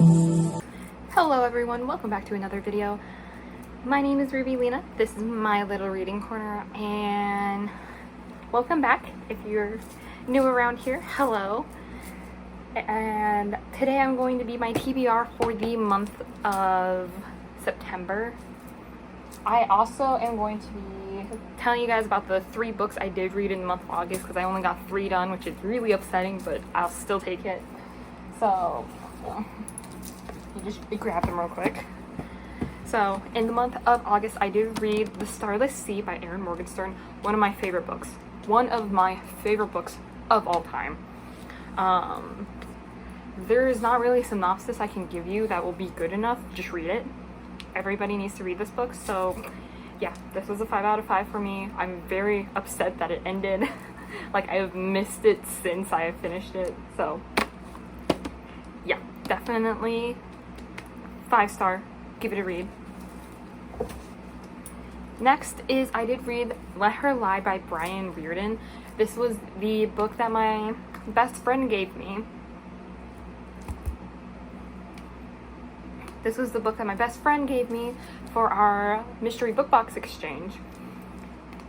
Hello everyone, welcome back to another video. My name is Ruby Lena. This is my little reading corner, and welcome back if you're new around here. Hello. And today I'm going to be my TBR for the month of September. I also am going to be telling you guys about the 3 books I did read in the month of August, because I only got 3 done, which is really upsetting, but I'll still take it. So you just grab them real quick. So in the month of August, I did read The Starless Sea by Erin Morgenstern, one of my favorite books. One of my favorite books of all time. There is not really a synopsis I can give you that will be good enough. Just read it. Everybody needs to read this book. So yeah, this was a 5 out of 5 for me. I'm very upset that it ended. Like, I've missed it since I finished it. So yeah, definitely 5-star. Give it a read. Next is, I did read Let Her Lie by Brian Reardon. This was the book that my best friend gave me. This was the book that my best friend gave me for our mystery book box exchange.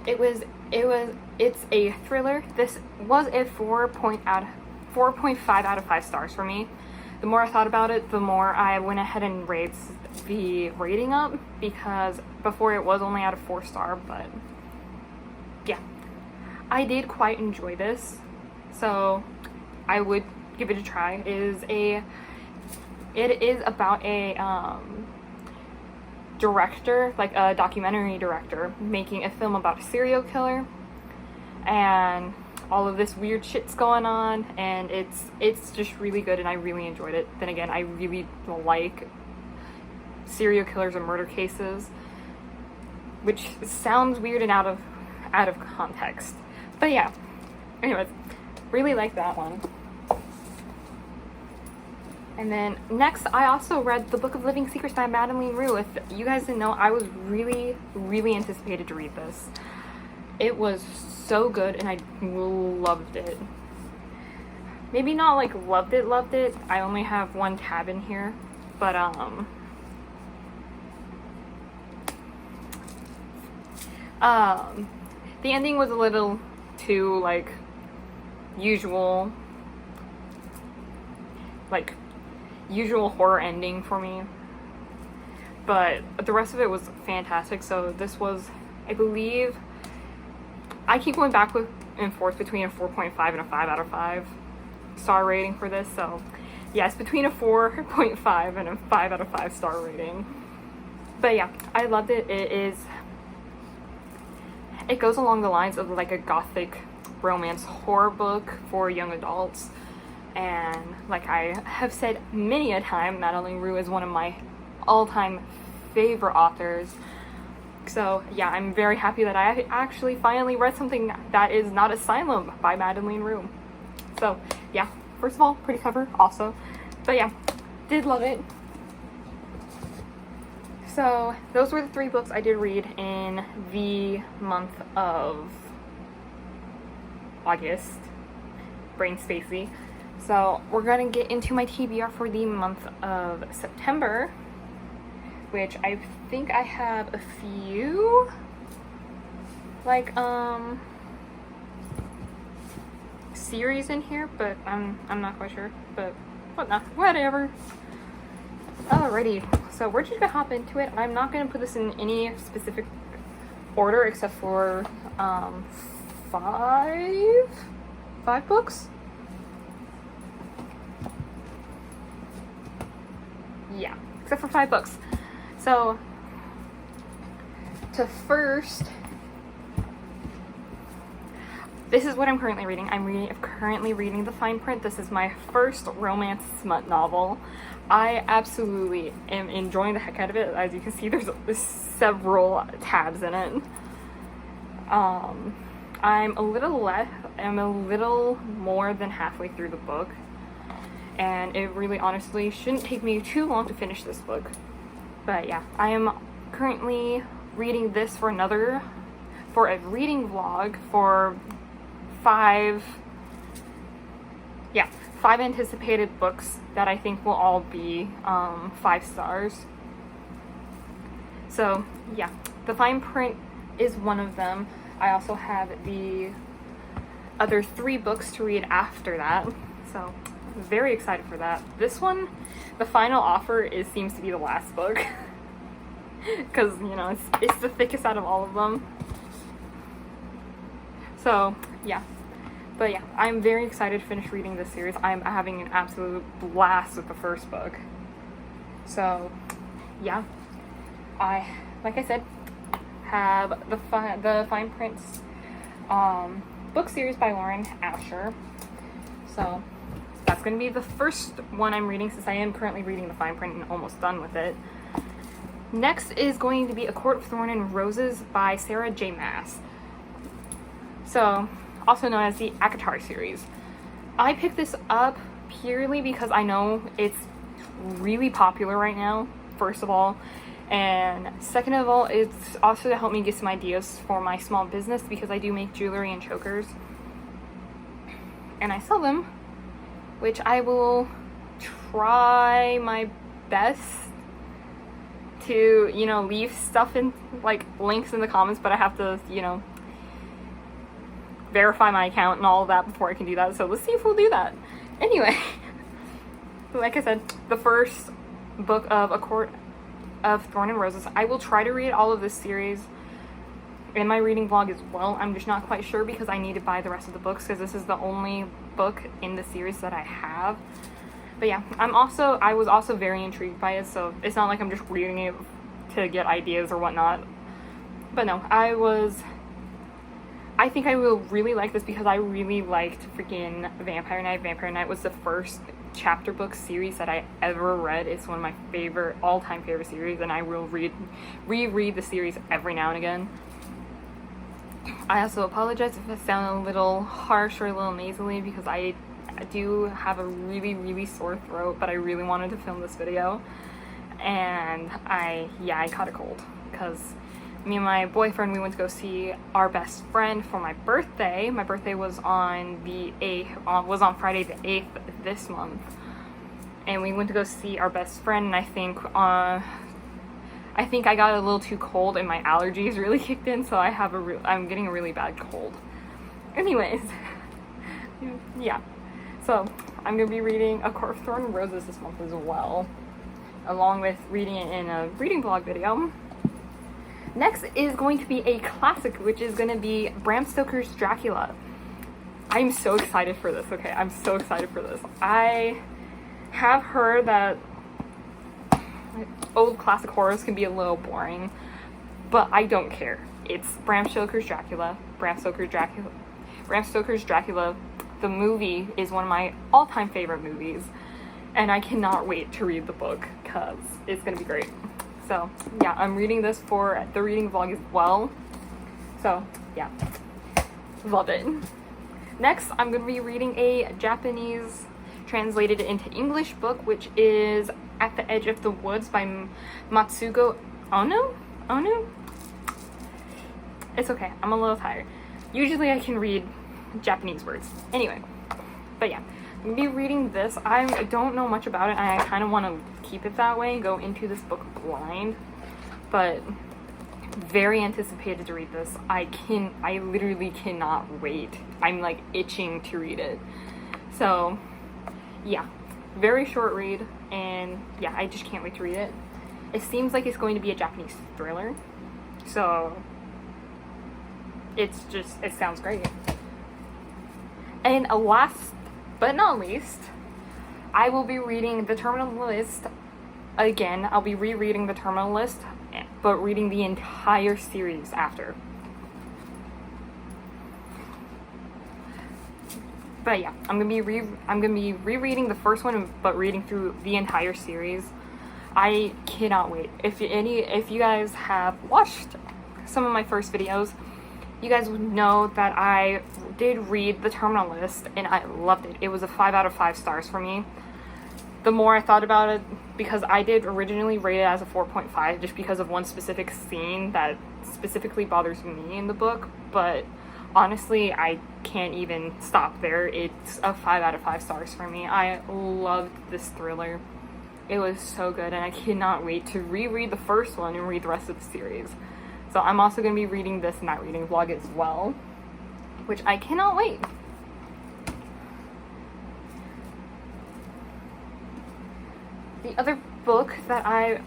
It's a thriller. This was a 4.5 out of 5 stars for me. The more I thought about it, the more I went ahead and raised the rating up, because before it was only at a 4-star, but yeah. I did quite enjoy this, so I would give it a try. It is about a director, like a documentary director, making a film about a serial killer, and all of this weird shit's going on, and it's just really good, and I really enjoyed it. Then again, I really like serial killers and murder cases, which sounds weird and out of context, but yeah. Anyways, really like that one. And then next, I also read The Book of Living Secrets by Madeleine Roux. If you guys didn't know, I was really anticipated to read this. It was so good, and I loved it. Maybe not like loved it. I only have 1 tab in here, but the ending was a little too like usual horror ending for me, but the rest of it was fantastic. So this was, I believe, I keep going back and forth between a 4.5 and a 5 out of 5 star rating for this. So yes, between a 4.5 and a 5 out of 5 star rating. But yeah, I loved it. It goes along the lines of like a gothic romance horror book for young adults. And like I have said many a time, Madeleine Roux is one of my all-time favorite authors. So yeah, I'm very happy that I actually finally read something that is not Asylum by Madeleine Roux. So yeah, first of all, pretty cover also. But yeah, did love it. So those were the 3 books I did read in the month of August. Brain spacey. So we're gonna get into my TBR for the month of September, which I think I have a few like series in here, but I'm not quite sure, but whatever. Alrighty, so we're just gonna hop into it. I'm not gonna put this in any specific order except for 5 books. Yeah, except for 5 books. So this is what I'm currently reading. I'm currently reading The Fine Print. This is my first romance smut novel. I absolutely am enjoying the heck out of it. As you can see, there's several tabs in it. I'm a little more than halfway through the book, and it really honestly shouldn't take me too long to finish this book. But yeah, I am currently reading this for a reading vlog for 5 anticipated books that I think will all be 5 stars. So yeah, the fine print is one of them. I also have the other 3 books to read after that, so I'm very excited for that. This one, the final offer seems to be the last book because, you know, it's the thickest out of all of them. So yeah, but yeah, I'm very excited to finish reading this series. I'm having an absolute blast with the first book. So yeah, like I said, have the Fine Prints book series by Lauren Asher. So that's going to be the first one I'm reading, since I am currently reading the fine print and almost done with it. Next is going to be A Court of Thorn and Roses by Sarah J. Maas. So, also known as the ACOTAR series. I picked this up purely because I know it's really popular right now, first of all. And second of all, it's also to help me get some ideas for my small business, because I do make jewelry and chokers. And I sell them, which I will try my best to, you know, leave stuff in, like, links in the comments, but I have to, you know, verify my account and all of that before I can do that. So let's see if we'll do that. Anyway, like I said, the first book of A Court of Thorn and Roses. I will try to read all of this series in my reading vlog as well. I'm just not quite sure because I need to buy the rest of the books, because this is the only book in the series that I have. But yeah, I was also very intrigued by it, so it's not like I'm just reading it to get ideas or whatnot. But no, I think I will really like this because I really liked freaking Vampire Knight. Vampire Knight was the first chapter book series that I ever read. It's one of my favorite, all-time favorite series, and I will reread the series every now and again. I also apologize if I sound a little harsh or a little nasally, because I do have a really, really sore throat, but I really wanted to film this video, and I caught a cold, because me and my boyfriend, we went to go see Our Best Friend for my birthday. My birthday was on the 8th, was on Friday the 8th this month. And we went to go see Our Best Friend, and I think I got a little too cold and my allergies really kicked in, so I'm getting a really bad cold. Anyways, yeah. So, I'm going to be reading A Court of Thorn and Roses this month as well, along with reading it in a reading vlog video. Next is going to be a classic, which is going to be Bram Stoker's Dracula. I'm so excited for this, okay? I'm so excited for this. I have heard that old classic horrors can be a little boring, but I don't care. It's Bram Stoker's Dracula. Bram Stoker's Dracula, the movie, is one of my all-time favorite movies, and I cannot wait to read the book because it's going to be great. So, yeah, I'm reading this for the reading vlog as well. So, yeah, love it. Next, I'm going to be reading a Japanese translated into English book, which is At the Edge of the Woods by Matsugo Ono? It's okay, I'm a little tired. Usually I can read Japanese words. Anyway, but yeah, I'm going to be reading this. I don't know much about it, and I kind of want to keep it that way and go into this book blind, but very anticipated to read this. I literally cannot wait. I'm like itching to read it. So yeah, very short read, and yeah, I just can't wait to read it. It seems like it's going to be a Japanese thriller, so it sounds great. And last but not least, I will be reading The Terminal List again. I'll be rereading The Terminal List, but reading the entire series after. But yeah, I'm gonna be rereading the first one, but reading through the entire series. I cannot wait. If you guys have watched some of my first videos, you guys would know that I did read The Terminal List, and I loved it. It was a 5 out of 5 stars for me. The more I thought about it, because I did originally rate it as a 4.5 just because of one specific scene that specifically bothers me in the book, but honestly, I can't even stop there. It's a 5 out of 5 stars for me. I loved this thriller. It was so good, and I cannot wait to reread the first one and read the rest of the series. So I'm also going to be reading this night reading vlog as well, which I cannot wait. The other book that I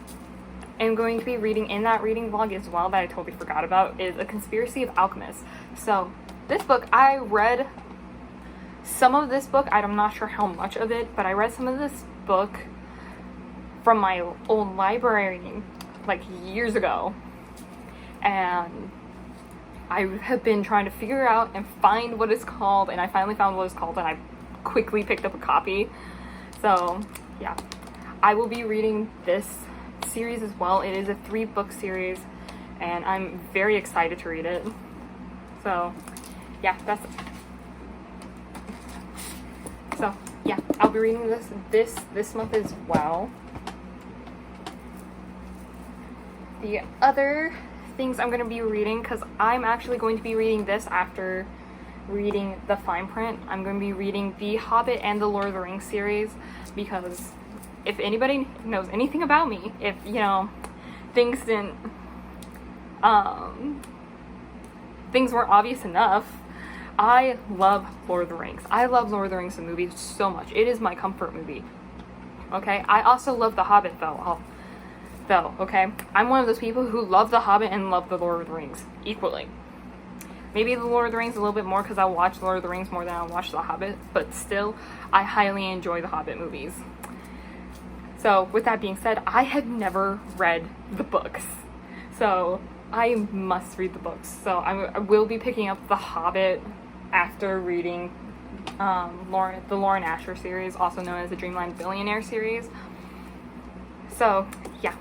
am going to be reading in that reading vlog as well that I totally forgot about is A Conspiracy of Alchemists. So this book, I read some of this book. I'm not sure how much of it, but I read some of this book from my old library like years ago. And I have been trying to figure out and find what it's called, and I finally found what it's called, and I quickly picked up a copy. So yeah, I will be reading this series as well. It is a 3-book series, and I'm very excited to read it. So yeah, I'll be reading this month as well. The other things I'm going to be reading, because I'm actually going to be reading this after reading the fine print. I'm going to be reading The Hobbit and the Lord of the Rings series, because if anybody knows anything about me, if, you know, things weren't obvious enough, I love Lord of the Rings. I love Lord of the Rings, the movie, so much. It is my comfort movie. Okay? I also love The Hobbit, though, okay? I'm one of those people who love The Hobbit and love The Lord of the Rings equally. Maybe The Lord of the Rings a little bit more because I watch Lord of the Rings more than I watch The Hobbit, but still, I highly enjoy the Hobbit movies. So, with that being said, I have never read the books. So, I must read the books. So, I will be picking up The Hobbit after reading the Lauren Asher series, also known as the Dreamland Billionaire series. So, yeah.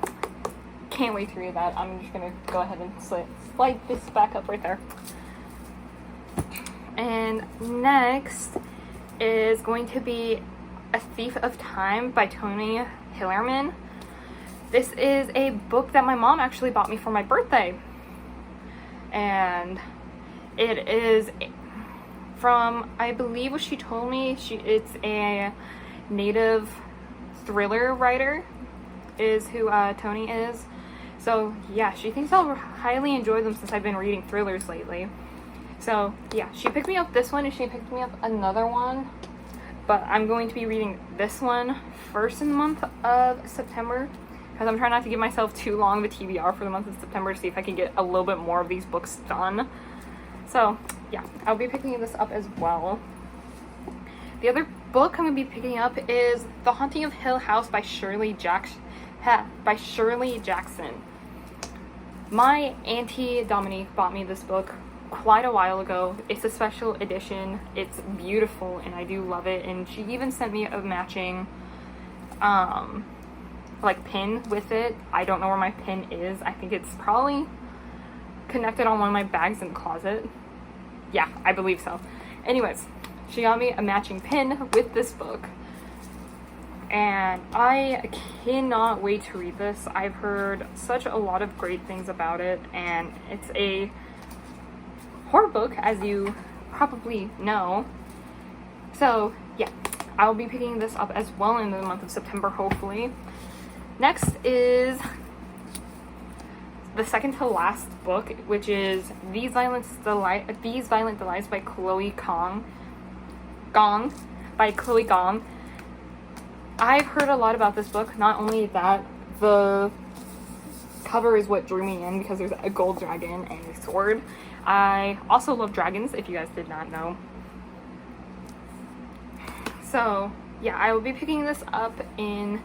Can't wait to read that. I'm just going to go ahead and slide this back up right there. And next is going to be A Thief of Time by Tony Hillerman. This is a book that my mom actually bought me for my birthday. And it is from, I believe what she told me, it's a native thriller writer is who Tony is. So yeah, she thinks I'll highly enjoy them since I've been reading thrillers lately. So yeah, she picked me up this one and she picked me up another one, but I'm going to be reading this one first in the month of September, because I'm trying not to give myself too long of a TBR for the month of September to see if I can get a little bit more of these books done. So yeah, I'll be picking this up as well. The other book I'm going to be picking up is The Haunting of Hill House by Shirley Jackson. My auntie Dominique bought me this book quite a while ago. It's a special edition. It's beautiful and I do love it, and she even sent me a matching like pin with it. I don't know where my pin is. I think it's probably connected on one of my bags in the closet. Yeah, I believe so. Anyways, she got me a matching pin with this book, and I cannot wait to read this. I've heard such a lot of great things about it, and it's a horror book, as you probably know. So yeah, I'll be picking this up as well in the month of September, hopefully. Next is the second to last book, which is These Violent Delights by Chloe Gong. I've heard a lot about this book. Not only that, the cover is what drew me in because there's a gold dragon and a sword. I also love dragons, if you guys did not know. So yeah, I will be picking this up in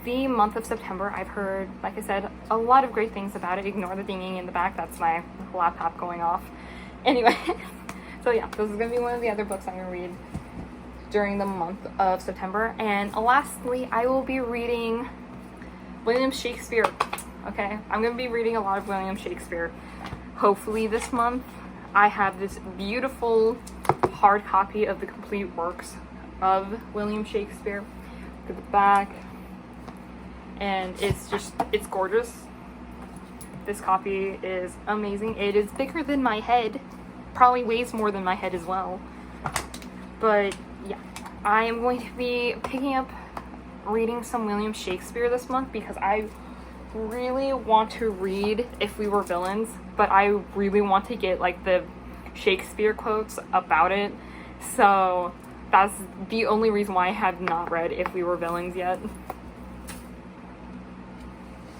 the month of September. I've heard, like I said, a lot of great things about it. Ignore the dinging in the back. That's my laptop going off. Anyway, so yeah, this is going to be one of the other books I'm going to read during the month of September. And lastly, I will be reading William Shakespeare. Okay, I'm going to be reading a lot of William Shakespeare. Hopefully this month. I have this beautiful hard copy of the complete works of William Shakespeare. Look at the back. And it's gorgeous. This copy is amazing. It is bigger than my head. probably weighs more than my head as well. But yeah, I am going to be picking up reading some William Shakespeare this month because I really want to read If We Were Villains, but I really want to get like the Shakespeare quotes about it. So that's the only reason why I have not read If We Were Villains yet.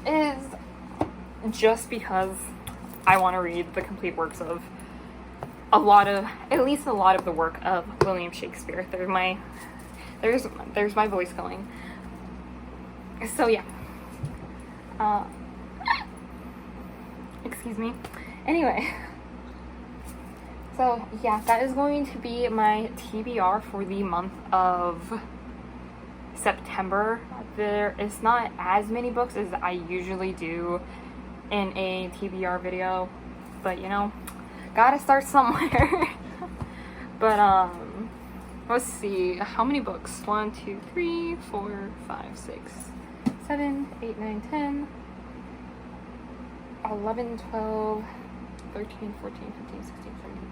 Is just because I want to read the complete works of at least a lot of the work of William Shakespeare. There's my voice going. So yeah. Excuse me. Anyway. So yeah, that is going to be my TBR for the month of September. There is not as many books as I usually do in a TBR video, but you know, gotta start somewhere. But let's see, how many books? 1, 2, 3, 4, 5, 6, 7, 8, 9, 10, 11, 12, 13, 14, 15, 16,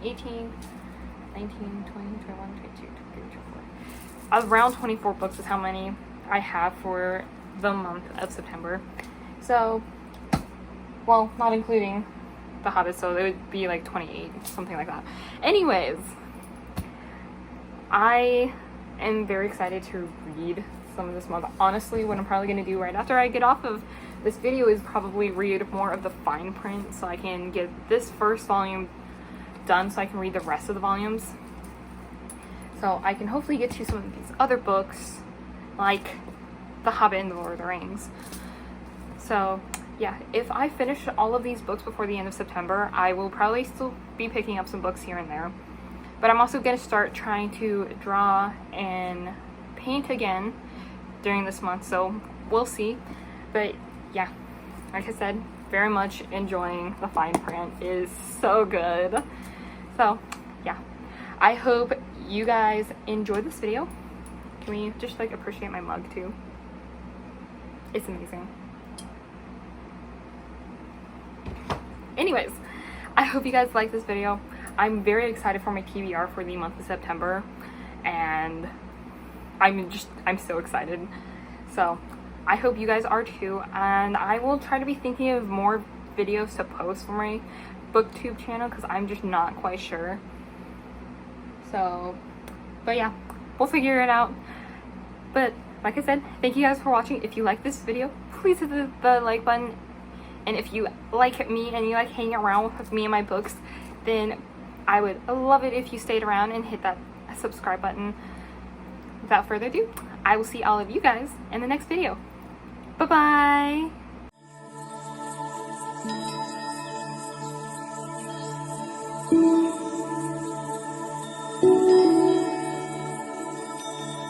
17, 18, 19, 20, 21, 22, 23, 24. Around 24 books is how many I have for the month of September. So, well, not including The Hobbit, so it would be like 28, something like that. Anyways, I am very excited to read some of this month. Honestly, what I'm probably going to do right after I get off of this video is probably read more of the fine print so I can get this first volume done so I can read the rest of the volumes. So I can hopefully get to some of these other books like The Hobbit and The Lord of the Rings. So yeah, if I finish all of these books before the end of September, I will probably still be picking up some books here and there. But I'm also going to start trying to draw and paint again during this month, so we'll see. But yeah, like I said, very much enjoying the fine print. It is so good. So yeah, I hope you guys enjoyed this video. Can we just like appreciate my mug too? It's amazing. Anyways, I hope you guys like this video. I'm very excited for my TBR for the month of September, and I'm so excited. So I hope you guys are too, and I will try to be thinking of more videos to post for my booktube channel because I'm just not quite sure. So, but yeah, we'll figure it out. But like I said, thank you guys for watching. If you like this video, please hit the like button. And if you like me and you like hanging around with me and my books, then I would love it if you stayed around and hit that subscribe button. Without further ado, I will see all of you guys in the next video. Bye-bye!